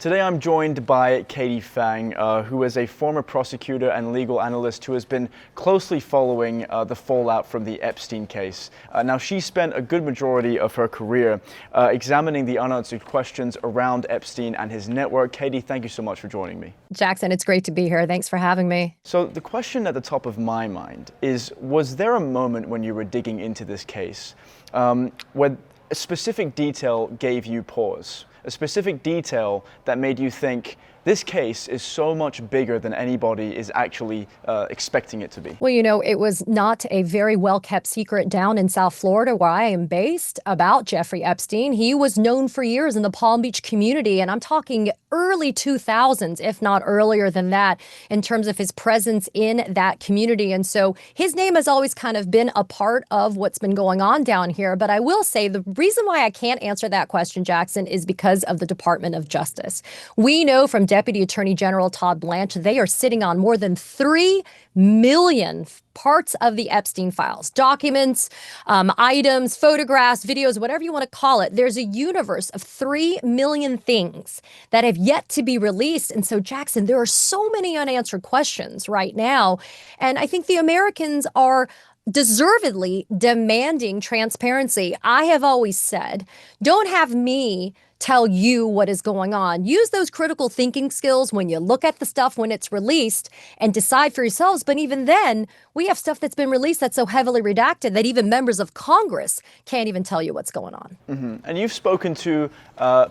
Today I'm joined by Katie Phang, who is a former prosecutor and legal analyst who has been closely following the fallout from the Epstein case. Now, she spent a good majority of her career examining the unanswered questions around Epstein and his network. Katie, thank you so much for joining me. Jakson, it's great to be here. Thanks for having me. So the question at the top of my mind is, was there a moment when you were digging into this case where a specific detail gave you pause? A specific detail that made you think this case is so much bigger than anybody is actually expecting it to be? Well, it was not a very well-kept secret down in South Florida, where I am based, about Jeffrey Epstein. He was known for years in the Palm Beach community, and I'm talking early 2000s, if not earlier than that, in terms of his presence in that community. And so his name has always kind of been a part of what's been going on down here. But I will say the reason why I can't answer that question, Jakson, is because of the Department of Justice. We know from Deputy Attorney General Todd Blanche, they are sitting on more than 3 million parts of the Epstein files, documents, items, photographs, videos, whatever you want to call it. There's a universe of 3 million things that have yet to be released. And so, Jakson, there are so many unanswered questions right now. And I think the Americans are deservedly demanding transparency. I have always said, don't have me tell you what is going on. Use those critical thinking skills when you look at the stuff when it's released and decide for yourselves. But even then, we have stuff that's been released that's so heavily redacted that even members of Congress can't even tell you what's going on. Mm-hmm. And you've spoken to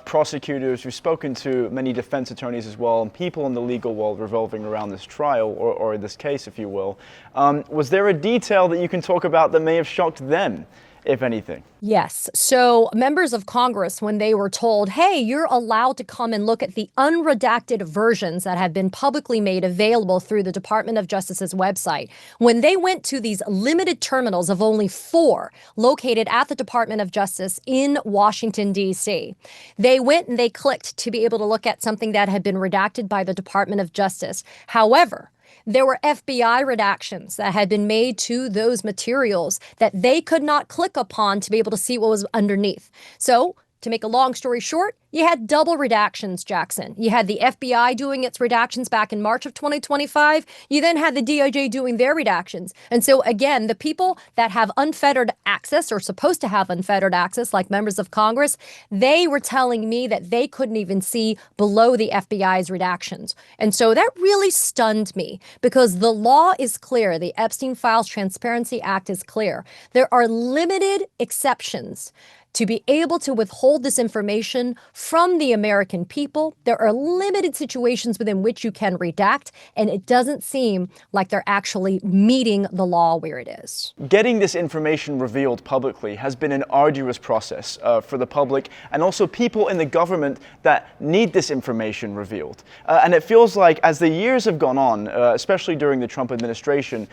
prosecutors, you've spoken to many defense attorneys as well, and people in the legal world revolving around this trial, or this case, if you will. Was there a detail that you can talk about that may have shocked them, if anything? Yes. So members of Congress, when they were told, hey, you're allowed to come and look at the unredacted versions that have been publicly made available through the Department of Justice's website, when they went to these limited terminals of only 4 located at the Department of Justice in Washington, D.C., they went and they clicked to be able to look at something that had been redacted by the Department of Justice. However, there were FBI redactions that had been made to those materials that they could not click upon to be able to see what was underneath. So, to make a long story short, you had double redactions, Jakson. You had the FBI doing its redactions back in March of 2025. You then had the DOJ doing their redactions. And so, again, the people that have unfettered access or supposed to have unfettered access, like members of Congress, they were telling me that they couldn't even see below the FBI's redactions. And so that really stunned me because the law is clear. The Epstein Files Transparency Act is clear. There are limited exceptions to be able to withhold this information from the American people. There are limited situations within which you can redact, and it doesn't seem like they're actually meeting the law where it is. Getting this information revealed publicly has been an arduous process for the public and also people in the government that need this information revealed. And it feels like as the years have gone on, especially during the Trump administration,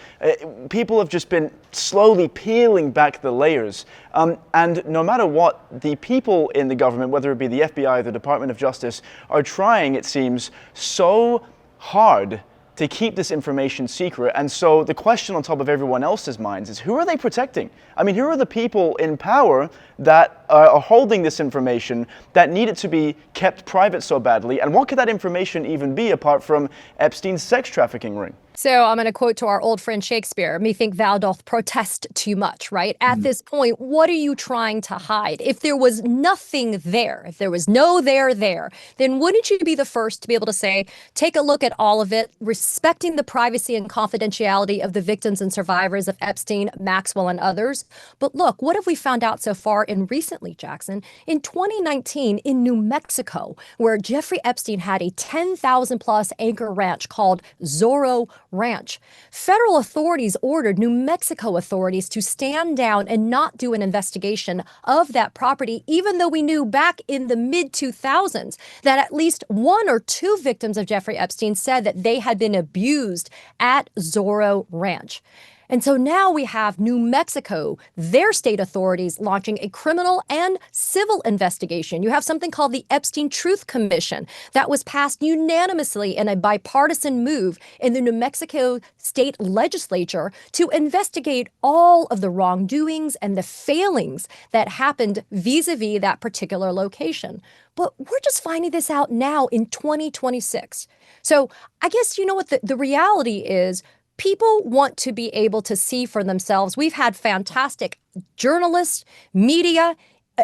people have just been slowly peeling back the layers. And no matter what, the people in the government, whether it be the FBI or the Department of Justice, are trying, it seems, so hard to keep this information secret. And so the question on top of everyone else's minds is, who are they protecting? I mean, who are the people in power that are holding this information that need it to be kept private so badly? And what could that information even be apart from Epstein's sex trafficking ring? So I'm going to quote to our old friend Shakespeare, "Methink thou doth protest too much," right? At this point, what are you trying to hide? If there was nothing there, if there was no there, then wouldn't you be the first to be able to say, take a look at all of it, respecting the privacy and confidentiality of the victims and survivors of Epstein, Maxwell, and others? But look, what have we found out so far and recently, Jakson? In 2019, in New Mexico, where Jeffrey Epstein had a 10,000 plus acre ranch called Zoro Ranch, federal authorities ordered New Mexico authorities to stand down and not do an investigation of that property, even though we knew back in the mid-2000s that at least 1 or 2 victims of Jeffrey Epstein said that they had been abused at Zoro Ranch. And so now we have New Mexico, their state authorities launching a criminal and civil investigation. You have something called the Epstein Truth Commission that was passed unanimously in a bipartisan move in the New Mexico state legislature to investigate all of the wrongdoings and the failings that happened vis-a-vis that particular location. But we're just finding this out now in 2026. So I guess you know what the reality is. People want to be able to see for themselves. We've had fantastic journalists, media,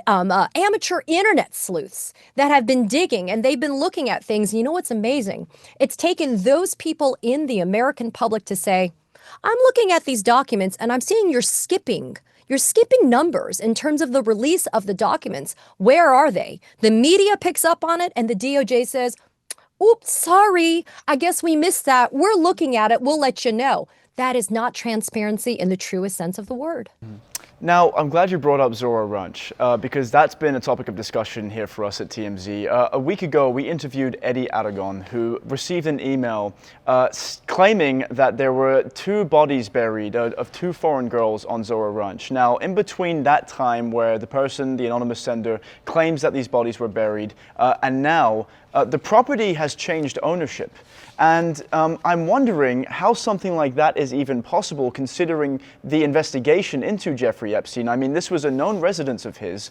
amateur internet sleuths that have been digging and they've been looking at things. You know what's amazing? It's taken those people in the American public to say, I'm looking at these documents and I'm seeing you're skipping numbers in terms of the release of the documents. Where are they? The media picks up on it and the DOJ says, oops, sorry, I guess we missed that. We're looking at it. We'll let you know. That is not transparency in the truest sense of the word. Now, I'm glad you brought up Zoro Ranch because that's been a topic of discussion here for us at TMZ. A week ago, we interviewed Eddie Aragon, who received an email claiming that there were 2 bodies buried of 2 foreign girls on Zoro Ranch. Now, in between that time where the person, the anonymous sender, claims that these bodies were buried, and now the property has changed ownership. And I'm wondering how something like that is even possible considering the investigation into Jeffrey Epstein. I mean, this was a known residence of his.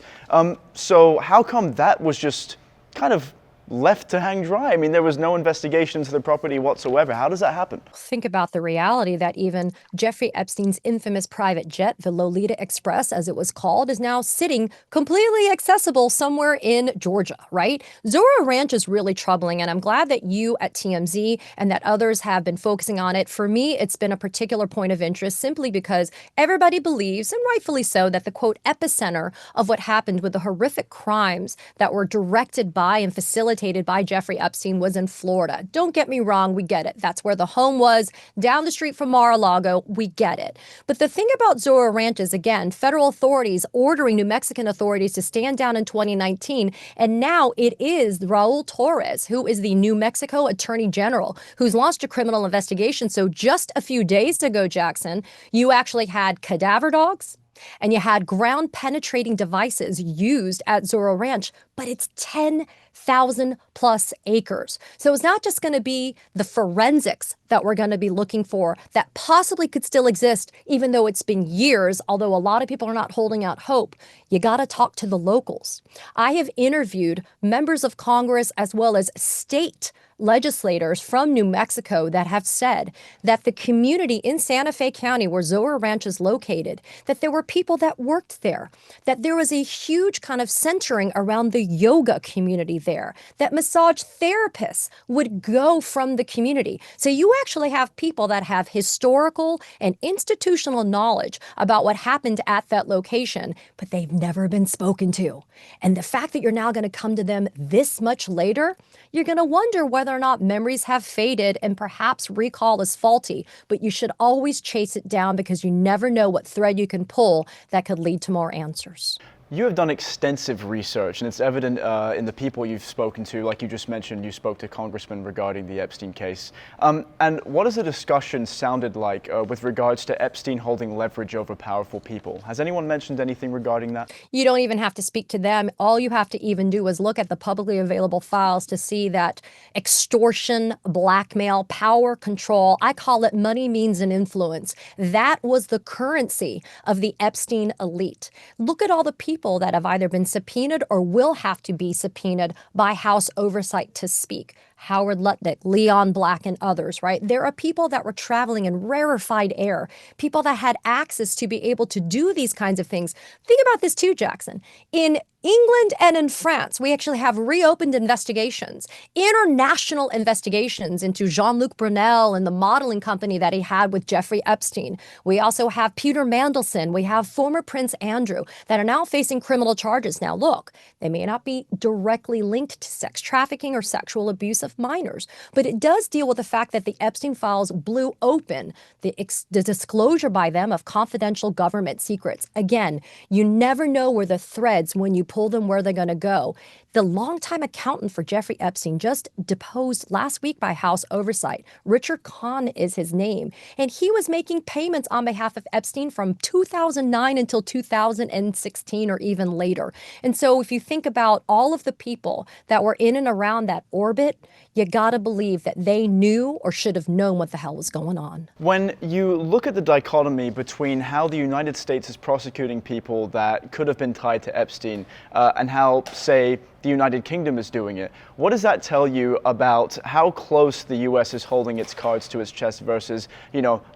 So how come that was just kind of left to hang dry? I mean, there was no investigation into the property whatsoever. How does that happen? Think about the reality that even Jeffrey Epstein's infamous private jet, the Lolita Express, as it was called, is now sitting completely accessible somewhere in Georgia, right? Zoro Ranch is really troubling, and I'm glad that you at TMZ and that others have been focusing on it. For me, it's been a particular point of interest simply because everybody believes, and rightfully so, that the, quote, epicenter of what happened with the horrific crimes that were directed by and facilitated by Jeffrey Epstein was in Florida. Don't get me wrong, we get it. That's where the home was, down the street from Mar-a-Lago. We get it. But the thing about Zoro Ranch is, again, federal authorities ordering New Mexican authorities to stand down in 2019. And now it is Raul Torres, who is the New Mexico Attorney General, who's launched a criminal investigation. So just a few days ago, Jakson, you actually had cadaver dogs, and you had ground penetrating devices used at Zoro Ranch, but it's 10,000 plus acres. So it's not just going to be the forensics that we're going to be looking for that possibly could still exist, even though it's been years, although a lot of people are not holding out hope. You got to talk to the locals. I have interviewed members of Congress as well as state legislators from New Mexico that have said that the community in Santa Fe County, where Zoro Ranch is located, that there were people that worked there, that there was a huge kind of centering around the yoga community there, that massage therapists would go from the community. So you actually have people that have historical and institutional knowledge about what happened at that location, but they've never been spoken to. And the fact that you're now going to come to them this much later, you're going to wonder whether or not memories have faded and perhaps recall is faulty. But you should always chase it down because you never know what thread you can pull that could lead to more answers. You have done extensive research, and it's evident in the people you've spoken to. Like you just mentioned, you spoke to congressmen regarding the Epstein case. And what has the discussion sounded like with regards to Epstein holding leverage over powerful people? Has anyone mentioned anything regarding that? You don't even have to speak to them. All you have to even do is look at the publicly available files to see that extortion, blackmail, power, control, I call it money, means, and influence. That was the currency of the Epstein elite. Look at all the people that have either been subpoenaed or will have to be subpoenaed by House oversight to speak. Howard Lutnick, Leon Black, and others, right? There are people that were traveling in rarefied air, people that had access to be able to do these kinds of things. Think about this too, Jakson. In England and in France, we actually have reopened investigations, international investigations into Jean-Luc Brunel and the modeling company that he had with Jeffrey Epstein. We also have Peter Mandelson. We have former Prince Andrew that are now facing criminal charges. Now, look, they may not be directly linked to sex trafficking or sexual abuse of minors, but it does deal with the fact that the Epstein files blew open the disclosure by them of confidential government secrets. Again, you never know where the threads, when you pull them, where they're going to go. The longtime accountant for Jeffrey Epstein just deposed last week by House Oversight. Richard Kahn is his name. And he was making payments on behalf of Epstein from 2009 until 2016 or even later. And so if you think about all of the people that were in and around that orbit, you got to believe that they knew or should have known what the hell was going on. When you look at the dichotomy between how the United States is prosecuting people that could have been tied to Epstein and how, say, the United Kingdom is doing it, what does that tell you about how close the U.S. is holding its cards to its chest versus,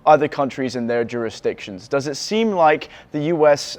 other countries and their jurisdictions? Does it seem like the U.S.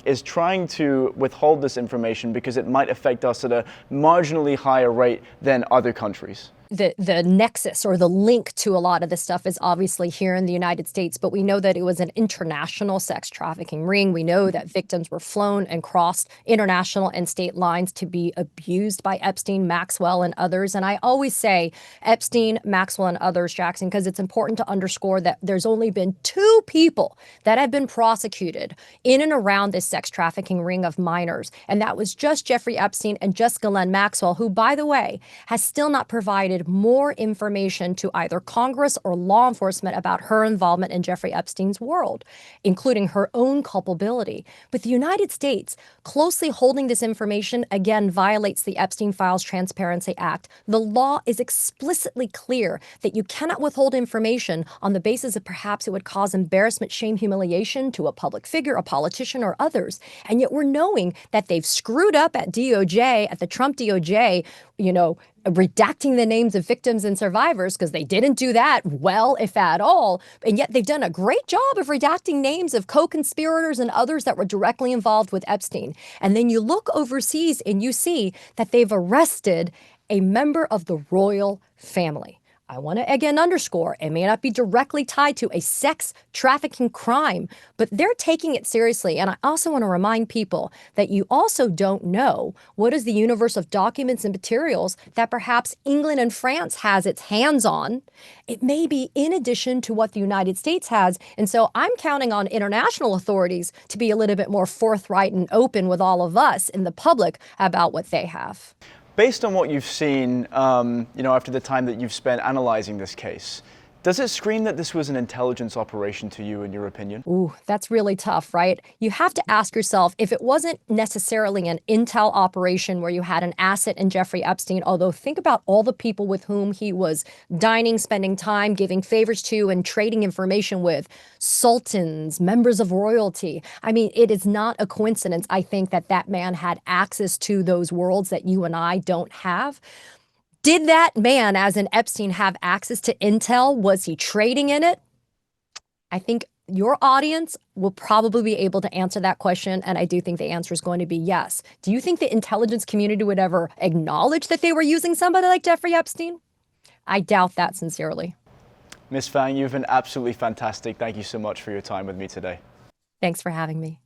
Is trying to withhold this information because it might affect us at a marginally higher rate than other countries? The nexus or the link to a lot of this stuff is obviously here in the United States, but we know that it was an international sex trafficking ring. We know that victims were flown and crossed international and state lines to be abused by Epstein, Maxwell, and others. And I always say Epstein, Maxwell, and others, Jakson, because it's important to underscore that there's only been 2 people that have been prosecuted in and around this sex trafficking ring of minors. And that was just Jeffrey Epstein and just Ghislaine Maxwell, who, by the way, has still not provided more information to either Congress or law enforcement about her involvement in Jeffrey Epstein's world, including her own culpability. But the United States closely holding this information, again, violates the Epstein Files Transparency Act. The law is explicitly clear that you cannot withhold information on the basis of perhaps it would cause embarrassment, shame, humiliation to a public figure, a politician, or others. And yet we're knowing that they've screwed up at DOJ, at the Trump DOJ, redacting the names of victims and survivors, because they didn't do that well, if at all. And yet they've done a great job of redacting names of co-conspirators and others that were directly involved with Epstein. And then you look overseas and you see that they've arrested a member of the royal family. I want to again underscore, it may not be directly tied to a sex trafficking crime, but they're taking it seriously. And I also want to remind people that you also don't know what is the universe of documents and materials that perhaps England and France has its hands on. It may be in addition to what the United States has. And so I'm counting on international authorities to be a little bit more forthright and open with all of us in the public about what they have. Based on what you've seen, after the time that you've spent analyzing this case, does it scream that this was an intelligence operation to you, in your opinion? Ooh, that's really tough, right? You have to ask yourself, if it wasn't necessarily an intel operation where you had an asset in Jeffrey Epstein, although think about all the people with whom he was dining, spending time, giving favors to, and trading information with, sultans, members of royalty. I mean, it is not a coincidence, I think, that that man had access to those worlds that you and I don't have. Did that man, as in Epstein, have access to intel? Was he trading in it? I think your audience will probably be able to answer that question, and I do think the answer is going to be yes. Do you think the intelligence community would ever acknowledge that they were using somebody like Jeffrey Epstein? I doubt that sincerely. Ms. Phang, you've been absolutely fantastic. Thank you so much for your time with me today. Thanks for having me.